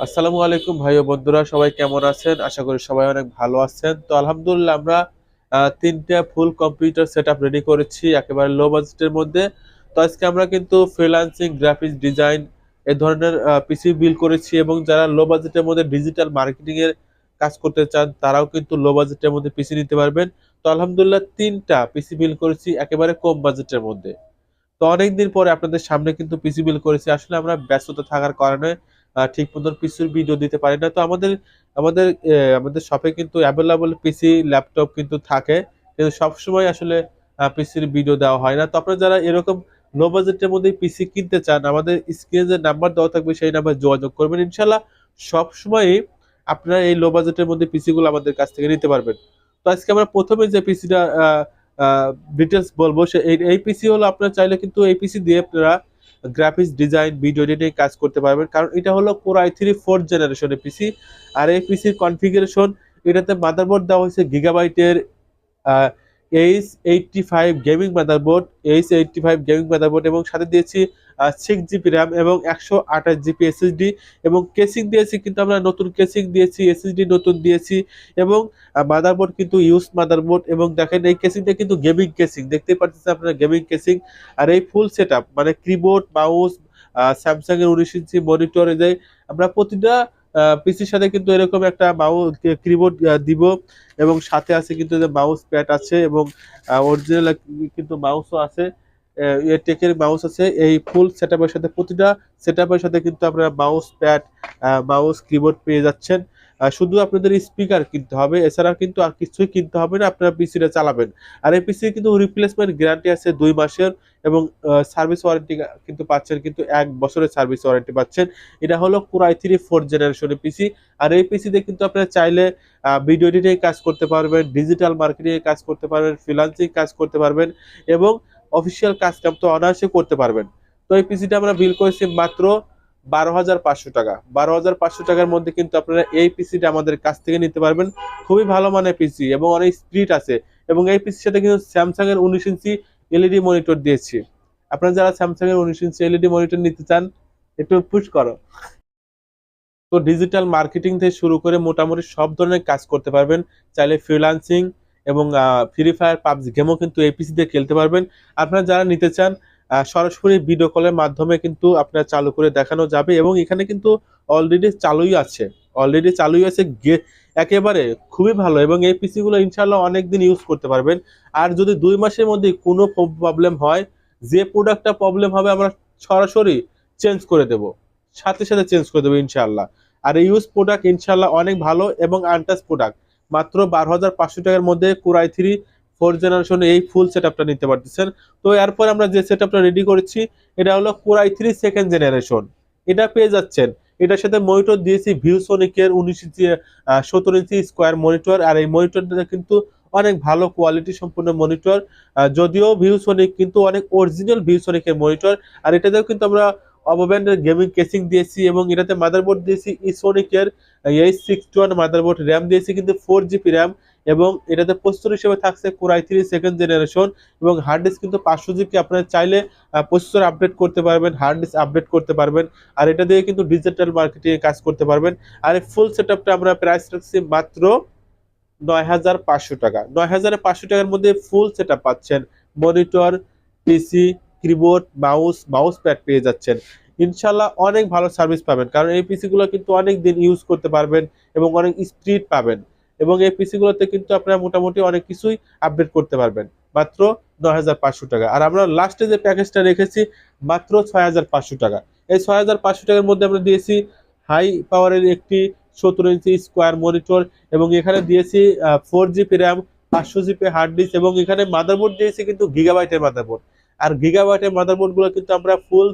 আসসালামু আলাইকুম ভাই ও বন্ধুরা, সবাই কেমন আছেন? আশা করি সবাই অনেক ভালো আছেন। তো আলহামদুলিল্লাহ আমরা তিনটা ফুল কম্পিউটার সেটআপ রেডি করেছি একেবারে লো বাজেটের মধ্যে। তো আজকে আমরা কিন্তু ফ্রিল্যান্সিং, গ্রাফিক্স ডিজাইন এই ধরনের পিসি বিল্ড করেছি, এবং যারা লো বাজেটের মধ্যে ডিজিটাল মার্কেটিং এর কাজ করতে চান তারাও কিন্তু লো বাজেটের মধ্যে পিসি নিতে পারবেন। তো আলহামদুলিল্লাহ তিনটা পিসি বিল্ড করেছি একেবারে কম বাজেটের মধ্যে। তো অনেকদিন পরে আপনাদের সামনে কিন্তু পিসি বিল করেছি। আসলে আমরা ব্যস্ততা থাকার কারণে ঠিক মতন পিসির ভিডিও দিতে পারি না। তো আমাদের আমাদের আমাদের শপে কিন্তু অ্যাভেলেবল পিসি ল্যাপটপ কিন্তু থাকে, কিন্তু সবসময় আসলে পিসির ভিডিও দেওয়া হয় না। তো আপনারা যারা এরকম লো বাজেটের মধ্যে পিসি কিনতে চান, আমাদের স্ক্রিনে যে নাম্বার দেওয়া থাকবে সেই নাম্বার যোগাযোগ করবেন। ইনশাল্লাহ সবসময়ই আপনারা এই লো বাজেটের মধ্যে পিসি গুলো আমাদের কাছ থেকে নিতে পারবেন। তো আজকে আমরা প্রথমে যে পিসিটা ডিটেলস বলবো, সে এই পিসি হলো, আপনারা চাইলে কিন্তু এই পিসি দিয়ে আপনারা গ্রাফিক্স ডিজাইন, ভিডিও এডিটিং কাজ করতে পারবেন, কারণ এটা হলো কোর i3 4th জেনারেশনের পিসি। আর এই পিসির কনফিগারেশন, এটাতে মাদারবোর্ড দেওয়া হয়েছে গিগাবাইটের H85 gaming motherboard, H85 gaming motherboard, এবং সাথে দিয়েছি 6 জিবি র্যাম এবং 128 জিবি এসএসডি, এবং কেসিং দিয়েছি কিন্তু আমরা নতুন কেসিং দিয়েছি, এসএসডি নতুন দিয়েছি, এবং মাদারবোর্ড কিন্তু ইউজ মাদারবোর্ড। এবং দেখেন এই কেসিংটা কিন্তু গেমিং কেসিং, দেখতেই পাচ্ছেন আপনারা গেমিং কেসিং। আর এই ফুল সেটআপ মানে কিবোর্ড, মাউস, স্যামসাং এর 19 ইঞ্চি মনিটর, এই আমরা প্রতিটা পিসির সাথে কিন্তু এরকম একটা মাউস কিবোর্ড দিব, এবং সাথে আছে কিন্তু যে মাউস প্যাড আছে, এবং অরিজিনাল কিন্তু মাউসও আছে, টেকের মাউস আছে। এই ফুল সেটআপের সাথে, প্রতিটা সেটআপের সাথে কিন্তু আপনারা মাউস প্যাড, মাউস কিবোর্ড পেয়ে যাচ্ছেন। শুধু আপনাদের স্পিকার কিনতে হবে, এছাড়া কিন্তু আর কিছুই কিনতে হবে না, আপনারা পিসিটা চালাবেন। আর এই পিসি কিন্তু রিপ্লেসমেন্ট গ্যারান্টি আছে 2 মাসের, এবং সার্ভিস ওয়ারেন্টি কিন্তু পাচ্ছেন, কিন্তু 1 বছরের সার্ভিস ওয়ারেন্টি পাচ্ছেন। এটা হলো কোর i3 4th জেনারেশনের পিসি। আর এই পিসিতে কিন্তু আপনারা চাইলে ভিডিও এডিটিং কাজ করতে পারবেন, ডিজিটাল মার্কেটিং এর কাজ করতে পারবেন, ফ্রিল্যান্সিং কাজ করতে পারবেন, এবং অফিসিয়াল কাজ কাম তো অনায়াসে করতে পারবেন। তো এই পিসিটা আমরা বিল করেছি মাত্র 12,500 টাকা। 12,500 টাকার মধ্যে কিন্তু আপনারা এই পিসিটা আমাদের কাছ থেকে নিতে পারবেন। খুবই ভালো মানের পিসি এবং অনেক স্পিড আছে, এবং এই পিসির সাথে কিন্তু স্যামসাং এর 19 ইঞ্চি এলইডি মনিটর দিয়েছি। আপনারা যারা স্যামসাং এর 19 ইঞ্চি এলইডি মনিটর নিতে চান, একটু পুশ করো। তো ডিজিটাল মার্কেটিং থেকে শুরু করে মোটামুটি সব ধরনের কাজ করতে পারবেন। চাইলে ফ্রিল্যান্সিং এবং ফ্রি ফায়ার, পাবজি গেমও কিন্তু এপিসি দিয়ে খেলতে পারবেন। আপনারা যারা নিতে চান, সরাসরি ভিডিও কলের মাধ্যমে কিন্তু আপনার চালু করে দেখানো যাবে, এবং এখানে কিন্তু অলরেডি চালুই আছে, অলরেডি চালুই আছে একেবারে খুবই ভালো। এবং এই পিসি গুলো ইনশাল্লাহ অনেকদিন ইউজ করতে পারবেন। আর যদি 2 মাসের মধ্যে কোনো প্রবলেম হয়, যে প্রোডাক্টটা প্রবলেম হবে আমরা সরাসরি চেঞ্জ করে দেব, সাথে সাথে চেঞ্জ করে দেবো ইনশাল্লাহ। আর এই ইউজ প্রোডাক্ট ইনশাল্লাহ অনেক ভালো এবং আনটাচ প্রোডাক্ট। মাত্র 12,500 টাকার মধ্যে কোর i3 4th জেনারেশন এই ফুল সেটআপটা নিতে পারতেছেন। তো এরপর আমরা যে সেটআপটা রেডি করেছি, এটা হলো কোর i3 2nd জেনারেশন। এটা পেয়ে যাচ্ছেন, এটার সাথে মনিটর দিয়েছি ভিউসনিকের 19 ইঞ্চি 17 ইঞ্চি স্কোয়ার মনিটর। আর এই মনিটরটা কিন্তু অনেক ভালো কোয়ালিটি সম্পূর্ণ মনিটর, যদিও ভিউসনিক কিন্তু অনেক অরিজিনাল ভিউসনিকের মনিটর। আর এটাতেও কিন্তু আমরা অবব্যান্ডের গেমিং কেসিং দিয়েছি, এবং এটাতে মাদারবোর্ড দিয়েছি ইসোনিকের H61 মাদারবোর্ড, র্যাম দিয়েছি কিন্তু 4 জিবি র্যাম, এবং এটাতে প্রসেসর হিসেবে থাকছে কোর i3 2nd জেনারেশন, এবং হার্ড ডিস্ক কিন্তু 500 জিবি। আপনারা চাইলে প্রসেসর আপডেট করতে পারবেন, হার্ড ডিস্ক আপডেট করতে পারবেন, আর এটা দিয়ে কিন্তু ডিজিটাল মার্কেটিং এ কাজ করতে পারবেন। আর এই ফুল সেটআপটা আমরা প্রাইস রাখছি মাত্র 9,500 টাকা। 9,500 টাকার মধ্যে ফুল সেটআপ পাচ্ছেন, মনিটর, পিসি, কিবোর্ড, মাউস প্যাড পেয়ে যাচ্ছেন। ইনশাল্লাহ অনেক ভালো সার্ভিস পাবেন, কারণ এই পিসি গুলো কিন্তু অনেক দিন ইউজ করতে পারবেন এবং অনেক স্পিড পাবেন, এবং এই পিসি গুলোতে কিন্তু আপনারা মোটামুটি অনেক কিছুই আপডেট করতে পারবেন মাত্র 9,500 টাকা। আর আমরা লাস্টে যে প্যাকেজটা রেখেছি মাত্র 6,500 টাকা। এই 6,500 টাকার মধ্যে আমরা দিয়েছি হাই পাওয়ারের একটি 17 ইঞ্চি স্কোয়ার মনিটর, এবং এখানে দিয়েছি 4 GB RAM, 500 GB hard disk, এবং এখানে মাদারবোর্ড দিয়েছি কিন্তু গিগাবাইটের মাদারবোর্ড। আর গিগাবাইটের মাদারবোর্ড গুলো কিন্তু আমরা ফুল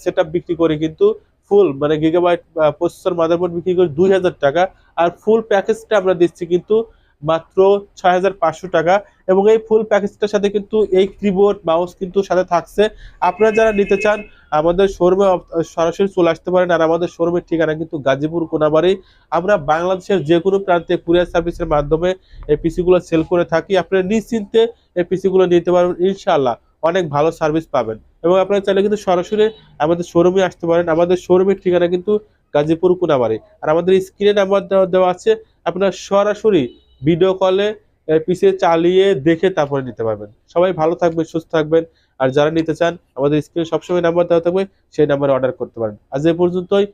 সেটআপ বিক্রি করি, কিন্তু ফুল মানে গিগাবাইট প্রসেসর মাদারবোর্ড বিক্রি করি 2,000 টাকা। আর ফুল প্যাকেজটা আমরা দিচ্ছি কিন্তু মাত্র 6,500 টাকা। এবং এই ফুল প্যাকেজটার সাথে কিন্তু এই কিবোর্ড, মাউস কিন্তু সাথে থাকছে। আপনারা যারা নিতে চান আমাদের শোরুমে সরাসরি চলে আসতে পারেন। আর আমাদের শোরুমের ঠিকানা কিন্তু গাজীপুর কোনাবাড়ি। আমরা বাংলাদেশের যে কোনো প্রান্তে কুরিয়ার সার্ভিসের মাধ্যমে এই পিসি গুলো সেল করে থাকি। আপনারা নিশ্চিন্তে এই পিসি গুলো নিতে পারবেন, ইনশাআল্লাহ অনেক ভালো সার্ভিস পাবেন। এবং আপনারা চাইলে কিন্তু সরাসরি আমাদের শোরুমে আসতে পারেন। আমাদের শোরুমের ঠিকানা কিন্তু গাজীপুর কোনাবাড়ি। আর আমাদের স্ক্রিনে নাম্বার দেওয়া আছে, আপনারা সরাসরি ভিডিও কলে পিসে চালিয়ে দেখে তারপরে নিতে পারবেন। সবাই ভালো থাকবেন, সুস্থ থাকবেন। আর যারা নিতে চান আমাদের স্ক্রিনে সবসময় নাম্বার দেওয়া থাকবে, সেই নাম্বারে অর্ডার করতে পারেন। আজ এ পর্যন্তই।